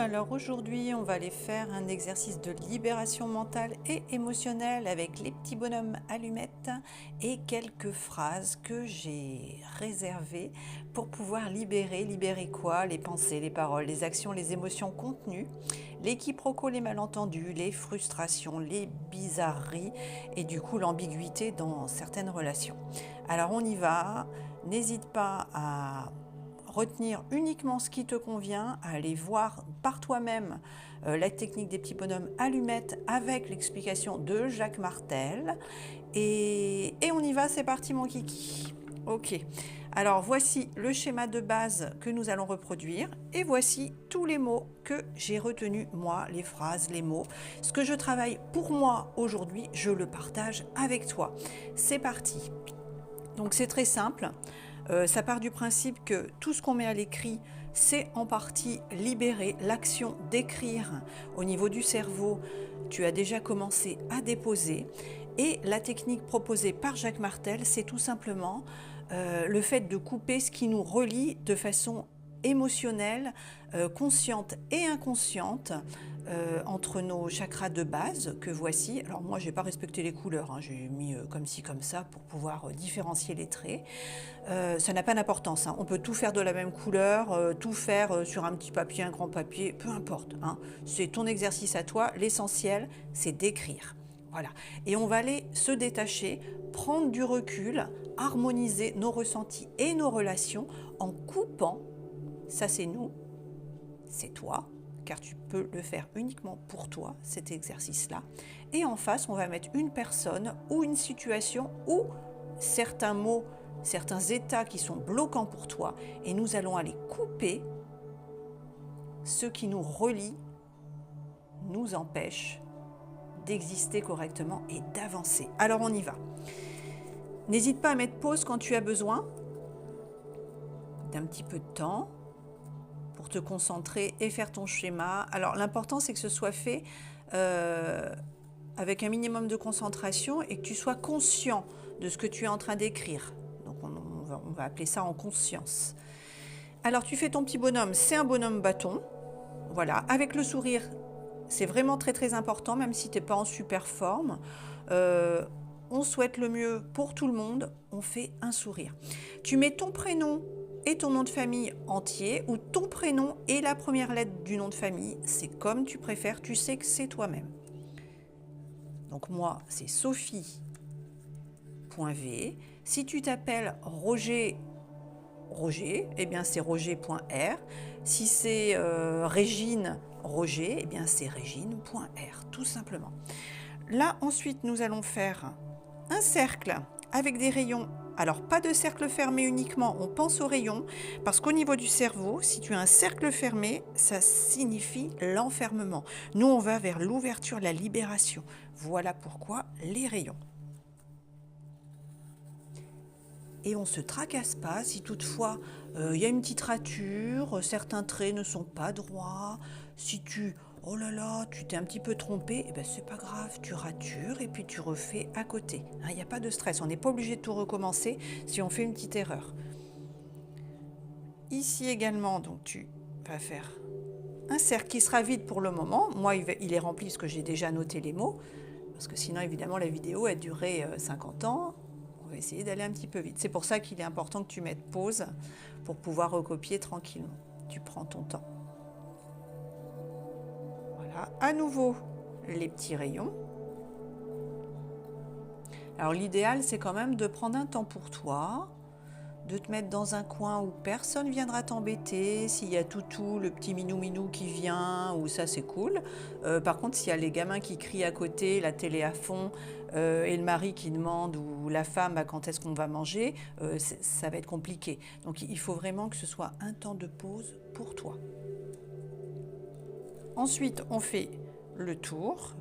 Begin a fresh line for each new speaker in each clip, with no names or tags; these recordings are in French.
alors aujourd'hui on va aller faire un exercice de libération mentale et émotionnelle avec les petits bonhommes allumettes et quelques phrases que j'ai réservées pour pouvoir libérer. Libérer quoi? Les pensées, les paroles, les actions, les émotions contenues, les quiproquos, les malentendus, les frustrations, les bizarreries et du coup l'ambiguïté dans certaines relations. Alors on y va, n'hésite pas à retenir uniquement ce qui te convient, à aller voir par toi-même la technique des petits bonhommes allumettes avec l'explication de Jacques Martel. Et on y va, c'est parti mon kiki. Ok, alors voici le schéma de base que nous allons reproduire et voici tous les mots que j'ai retenus, moi, les phrases, les mots. Ce que je travaille pour moi aujourd'hui, je le partage avec toi. C'est parti. Donc c'est très simple. Ça part du principe que tout ce qu'on met à l'écrit, c'est en partie libérer l'action d'écrire au niveau du cerveau. Tu as déjà commencé à déposer. Et la technique proposée par Jacques Martel, c'est tout simplement le fait de couper ce qui nous relie de façon émotionnelle, consciente et inconsciente entre nos chakras de base que voici. Alors moi, je n'ai pas respecté les couleurs, hein. J'ai mis comme ci, comme ça pour pouvoir différencier les traits. Ça n'a pas d'importance, hein. On peut tout faire de la même couleur, tout faire sur un petit papier, un grand papier, peu importe, hein. C'est ton exercice à toi. L'essentiel, c'est d'écrire. Voilà. Et on va aller se détacher, prendre du recul, harmoniser nos ressentis et nos relations en coupant. Ça, c'est nous, c'est toi, car tu peux le faire uniquement pour toi, cet exercice-là. Et en face, on va mettre une personne ou une situation ou certains mots, certains états qui sont bloquants pour toi. Et nous allons aller couper ce qui nous relie, nous empêche d'exister correctement et d'avancer. Alors on y va. N'hésite pas à mettre pause quand tu as besoin d'un petit peu de temps pour te concentrer et faire ton schéma. Alors l'important c'est que ce soit fait avec un minimum de concentration et que tu sois conscient de ce que tu es en train d'écrire. Donc on va appeler ça en conscience. Alors tu fais ton petit bonhomme, c'est un bonhomme bâton. Voilà, avec le sourire, c'est vraiment très très important, même si tu n'es pas en super forme. On souhaite le mieux pour tout le monde, on fait un sourire. Tu mets ton prénom et ton nom de famille entier, ou ton prénom et la première lettre du nom de famille, c'est comme tu préfères, tu sais que c'est toi-même. Donc moi, c'est Sophie.v. Si tu t'appelles Roger, eh bien c'est Roger.r. Si c'est Régine, Roger, eh bien c'est Régine.r, tout simplement. Là, ensuite, nous allons faire un cercle avec des rayons. Alors, pas de cercle fermé uniquement, on pense aux rayons, parce qu'au niveau du cerveau, si tu as un cercle fermé, ça signifie l'enfermement. Nous, on va vers l'ouverture, la libération. Voilà pourquoi les rayons. Et on ne se tracasse pas si toutefois il y a une petite rature, certains traits ne sont pas droits. Si oh là là, tu t'es un petit peu trompé, eh ben c'est pas grave, tu ratures et puis tu refais à côté. Il n'y a pas de stress, on n'est pas obligé de tout recommencer si on fait une petite erreur. Ici également, donc tu vas faire un cercle qui sera vide pour le moment. Moi, il est rempli parce que j'ai déjà noté les mots, parce que sinon évidemment la vidéo a duré 50 ans. On va essayer d'aller un petit peu vite. C'est pour ça qu'il est important que tu mettes pause pour pouvoir recopier tranquillement. Tu prends ton temps. Voilà, à nouveau les petits rayons. Alors l'idéal, c'est quand même de prendre un temps pour toi, de te mettre dans un coin où personne ne viendra t'embêter. S'il y a Toutou, le petit minou qui vient, ou ça c'est cool. Par contre, s'il y a les gamins qui crient à côté, la télé à fond, et le mari qui demande, ou la femme, quand est-ce qu'on va manger, ça va être compliqué. Donc il faut vraiment que ce soit un temps de pause pour toi. Ensuite, on fait le tour.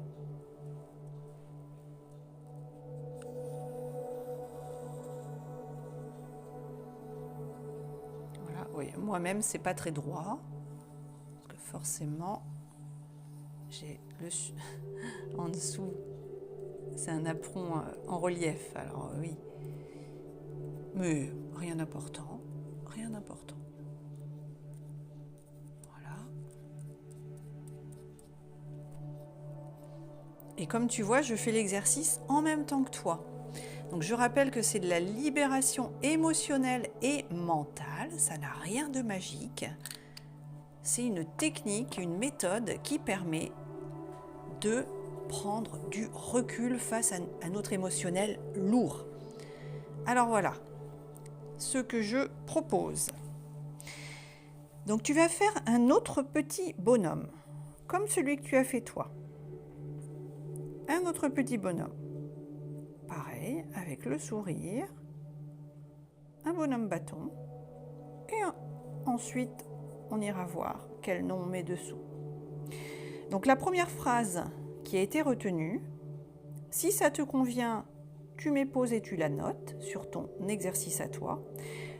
Voilà, oui, moi-même, c'est pas très droit. Parce que forcément, j'ai en dessous, c'est un apron en relief. Alors oui. Mais rien d'important. Rien d'important. Voilà. Et comme tu vois, je fais l'exercice en même temps que toi. Donc je rappelle que c'est de la libération émotionnelle et mentale, ça n'a rien de magique. C'est une technique, une méthode qui permet de prendre du recul face à notre émotionnel lourd. Alors voilà, ce que je propose. Donc tu vas faire un autre petit bonhomme, comme celui que tu as fait toi. Un autre petit bonhomme. Pareil, avec le sourire, un bonhomme bâton, et ensuite on ira voir quel nom on met dessous. Donc la première phrase qui a été retenue, si ça te convient, tu mets pause et tu la notes sur ton exercice à toi.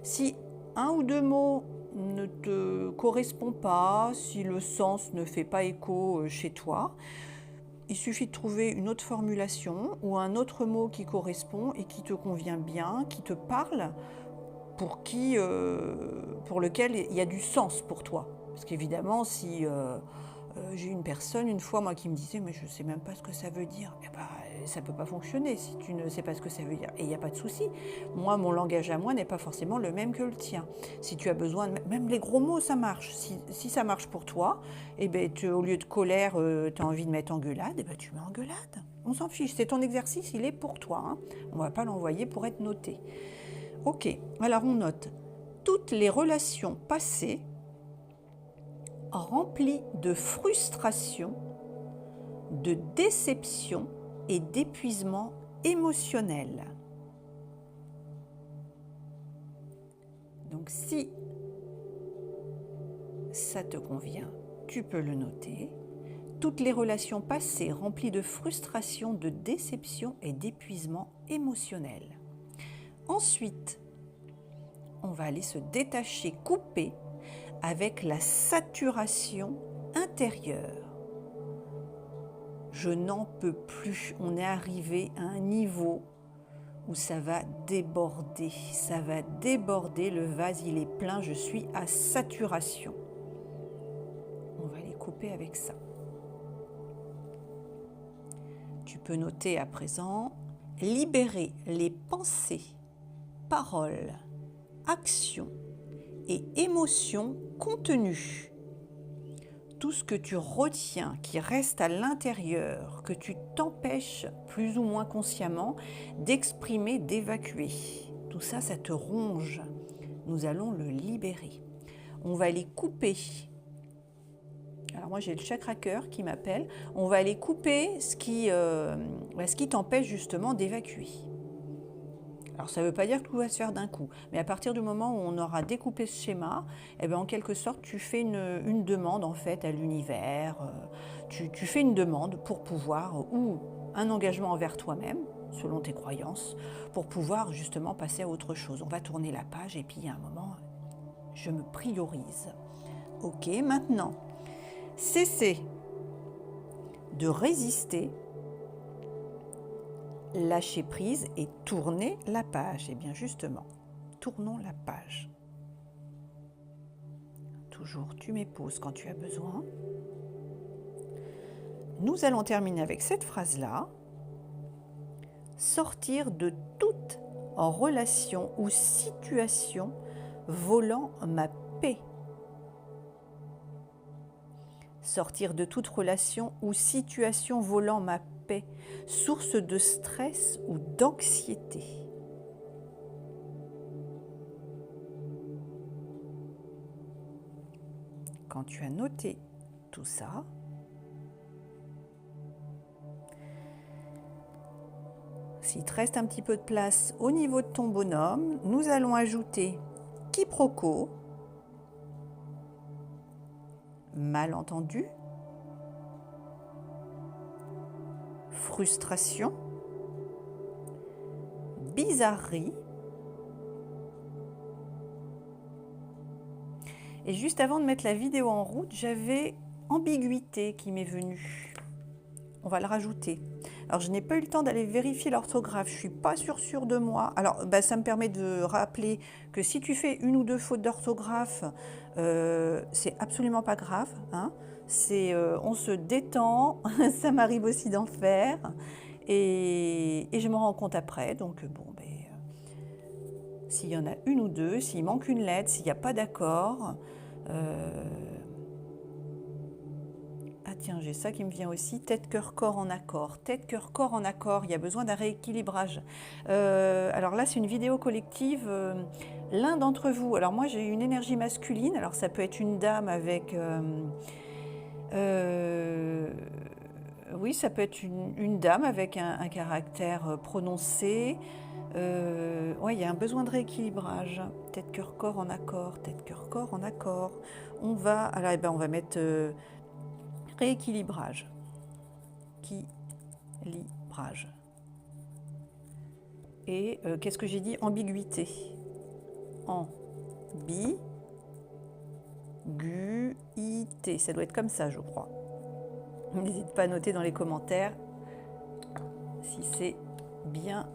Si un ou deux mots ne te correspondent pas, si le sens ne fait pas écho chez toi, il suffit de trouver une autre formulation ou un autre mot qui correspond et qui te convient bien, qui te parle, pour lequel il y a du sens pour toi. Parce qu'évidemment, si j'ai une personne une fois moi qui me disait mais je ne sais même pas ce que ça veut dire, eh ben, ça ne peut pas fonctionner si tu ne sais pas ce que ça veut dire. Et il n'y a pas de souci. Moi, mon langage à moi n'est pas forcément le même que le tien. Si tu as besoin, même les gros mots, ça marche. Si ça marche pour toi, eh ben, au lieu de colère, tu as envie de mettre engueulade, eh ben, tu mets engueulade. On s'en fiche. C'est ton exercice, il est pour toi. Hein. On ne va pas l'envoyer pour être noté. Ok, alors on note toutes les relations passées remplies de frustration, de déception et d'épuisement émotionnel. Donc si ça te convient, tu peux le noter. Toutes les relations passées remplies de frustration, de déception et d'épuisement émotionnel. Ensuite, on va aller se détacher, couper avec la saturation intérieure. Je n'en peux plus. On est arrivé à un niveau où ça va déborder. Ça va déborder. Le vase, il est plein. Je suis à saturation. On va les couper avec ça. Tu peux noter à présent, libérer les pensées, paroles, actions et émotions contenues. Tout ce que tu retiens, qui reste à l'intérieur, que tu t'empêches plus ou moins consciemment d'exprimer, d'évacuer. Tout ça, ça te ronge. Nous allons le libérer. On va les couper. Alors moi, j'ai le chakra cœur qui m'appelle. On va aller couper ce qui t'empêche justement d'évacuer. Alors ça ne veut pas dire que tout va se faire d'un coup, mais à partir du moment où on aura découpé ce schéma, eh bien, en quelque sorte, tu fais une demande en fait à l'univers, tu fais une demande pour pouvoir, ou un engagement envers toi-même, selon tes croyances, pour pouvoir justement passer à autre chose. On va tourner la page et puis à un moment, je me priorise. Ok, maintenant, cessez de résister, lâcher prise et tourner la page. Et bien justement, tournons la page. Toujours, tu mets pause quand tu as besoin. Nous allons terminer avec cette phrase-là. Sortir de toute relation ou situation volant ma paix. Sortir de toute relation ou situation volant ma paix, source de stress ou d'anxiété. Quand tu as noté tout ça, s'il te reste un petit peu de place au niveau de ton bonhomme, nous allons ajouter quiproquo, malentendu, frustration, bizarrerie. Et juste avant de mettre la vidéo en route, j'avais ambiguïté qui m'est venue. On va le rajouter. Alors, je n'ai pas eu le temps d'aller vérifier l'orthographe. Je ne suis pas sûre de moi. Alors, ça me permet de rappeler que si tu fais une ou deux fautes d'orthographe, c'est absolument pas grave. Hein. on se détend, ça m'arrive aussi d'en faire, et je me rends compte après, donc bon, ben, s'il y en a une ou deux, s'il manque une lettre, s'il n'y a pas d'accord, ah tiens, j'ai ça qui me vient aussi, tête, cœur, corps en accord. Tête, cœur, corps en accord, il y a besoin d'un rééquilibrage. Alors là, c'est une vidéo collective. L'un d'entre vous, alors moi j'ai une énergie masculine, alors ça peut être une dame avec... oui, ça peut être une dame avec un caractère prononcé. Ouais, il y a un besoin de rééquilibrage. Tête, cœur, corps en accord. Tête, cœur, corps en accord. On va... Alors, eh ben, on va mettre... rééquilibrage. Équilibrage. Et qu'est-ce que j'ai dit? Ambiguïté. Ambiguïté. Ça doit être comme ça, je crois. N'hésite pas à noter dans les commentaires si c'est bien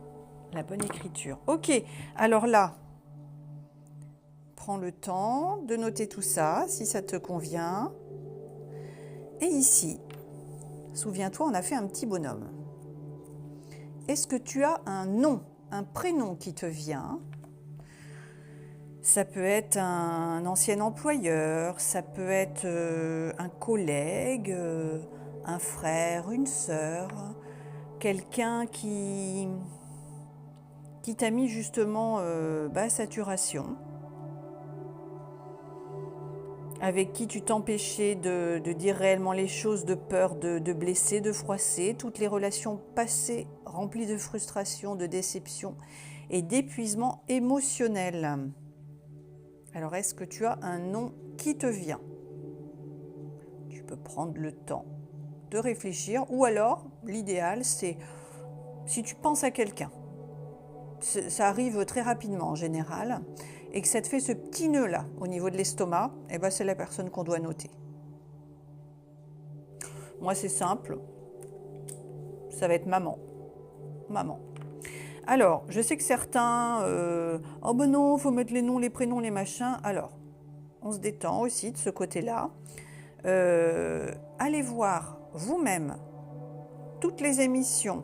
la bonne écriture. Ok, alors là, prends le temps de noter tout ça, si ça te convient. Et ici, souviens-toi, on a fait un petit bonhomme. Est-ce que tu as un nom, un prénom qui te vient? Ça peut être un ancien employeur, ça peut être un collègue, un frère, une sœur, quelqu'un qui t'a mis justement à saturation, avec qui tu t'empêchais de dire réellement les choses, de peur de blesser, de froisser, toutes les relations passées remplies de frustration, de déception et d'épuisement émotionnel. Alors, est-ce que tu as un nom qui te vient? Tu peux prendre le temps de réfléchir, ou alors, l'idéal, c'est si tu penses à quelqu'un, ça arrive très rapidement en général, et que ça te fait ce petit nœud-là au niveau de l'estomac, eh ben, c'est la personne qu'on doit noter. Moi, c'est simple, ça va être maman. Maman. Alors, je sais que certains, oh ben non, il faut mettre les noms, les prénoms, les machins. Alors, on se détend aussi de ce côté-là. Allez voir vous-même toutes les émissions,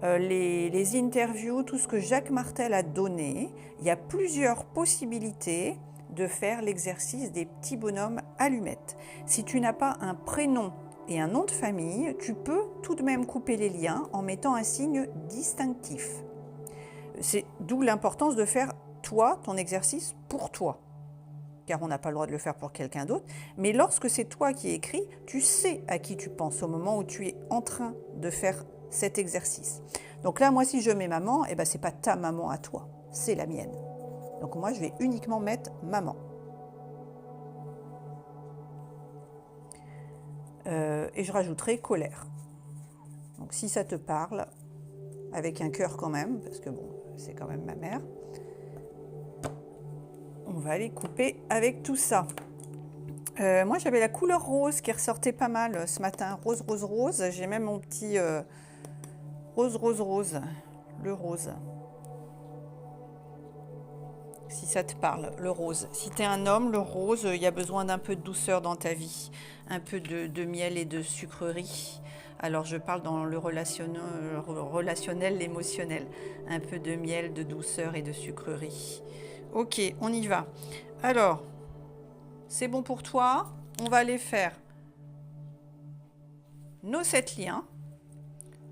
les interviews, tout ce que Jacques Martel a donné. Il y a plusieurs possibilités de faire l'exercice des petits bonhommes allumettes. Si tu n'as pas un prénom et un nom de famille, tu peux tout de même couper les liens en mettant un signe distinctif. C'est d'où l'importance de faire, toi, ton exercice pour toi. Car on n'a pas le droit de le faire pour quelqu'un d'autre. Mais lorsque c'est toi qui écris, tu sais à qui tu penses au moment où tu es en train de faire cet exercice. Donc là, moi, si je mets maman, eh ben, ce n'est pas ta maman à toi, c'est la mienne. Donc moi, je vais uniquement mettre maman. Et je rajouterai colère. Donc si ça te parle, avec un cœur quand même, parce que bon, c'est quand même ma mère. On va aller couper avec tout ça. Moi, j'avais la couleur rose qui ressortait pas mal ce matin. Rose, rose, rose. J'ai même mon petit rose, rose, rose. Le rose. Si ça te parle, le rose. Si tu es un homme, le rose, il y a besoin d'un peu de douceur dans ta vie. Un peu de miel et de sucrerie. Alors, je parle dans le relationnel, l'émotionnel. Un peu de miel, de douceur et de sucrerie. Ok, on y va. Alors, c'est bon pour toi? On va aller faire nos 7 liens.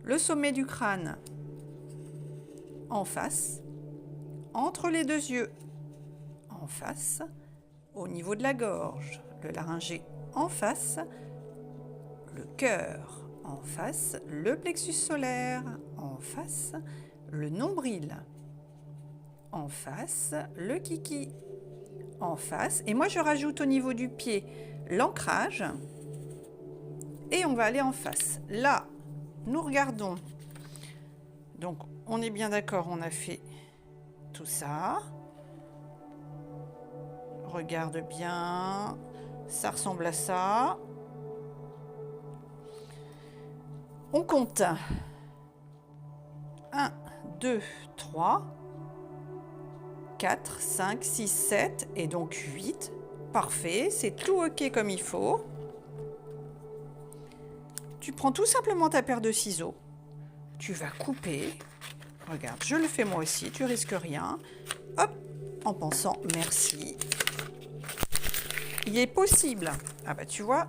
Le sommet du crâne en face. Entre les deux yeux en face. Au niveau de la gorge. Le laryngé en face. Le cœur en face, le plexus solaire en face, le nombril en face, le kiki en face. Et moi, je rajoute au niveau du pied l'ancrage. Et on va aller en face. Là, nous regardons. Donc, on est bien d'accord, on a fait tout ça. Regarde bien. Ça ressemble à ça. On compte 1, 2, 3, 4, 5, 6, 7 et donc 8. Parfait, c'est tout OK comme il faut. Tu prends tout simplement ta paire de ciseaux, tu vas couper. Regarde, je le fais moi aussi, tu risques rien. Hop, en pensant merci. Il est possible, ah bah tu vois,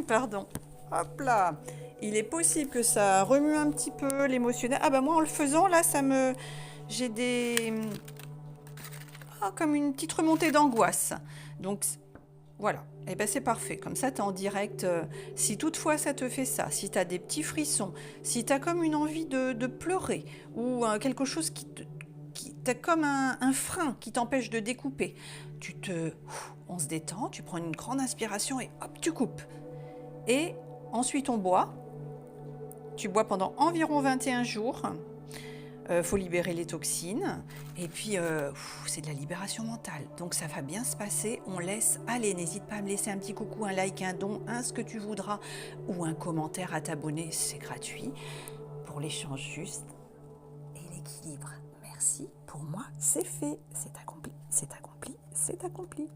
pardon, hop là, il est possible que ça remue un petit peu l'émotionnel. Ah bah moi en le faisant là, j'ai des, comme une petite remontée d'angoisse. Donc voilà, et ben c'est parfait. Comme ça, tu es en direct. Si toutefois ça te fait ça, si tu as des petits frissons, si tu as comme une envie de pleurer ou quelque chose qui t'as comme un frein qui t'empêche de découper, on se détend, tu prends une grande inspiration et hop, tu coupes. Et ensuite, on boit. Tu bois pendant environ 21 jours. Faut libérer les toxines. Et puis, c'est de la libération mentale. Donc, ça va bien se passer. On laisse aller. N'hésite pas à me laisser un petit coucou, un like, un don, ce que tu voudras. Ou un commentaire à t'abonner. C'est gratuit. Pour l'échange juste et l'équilibre. Merci. Pour moi, c'est fait. C'est accompli. C'est accompli. C'est accompli.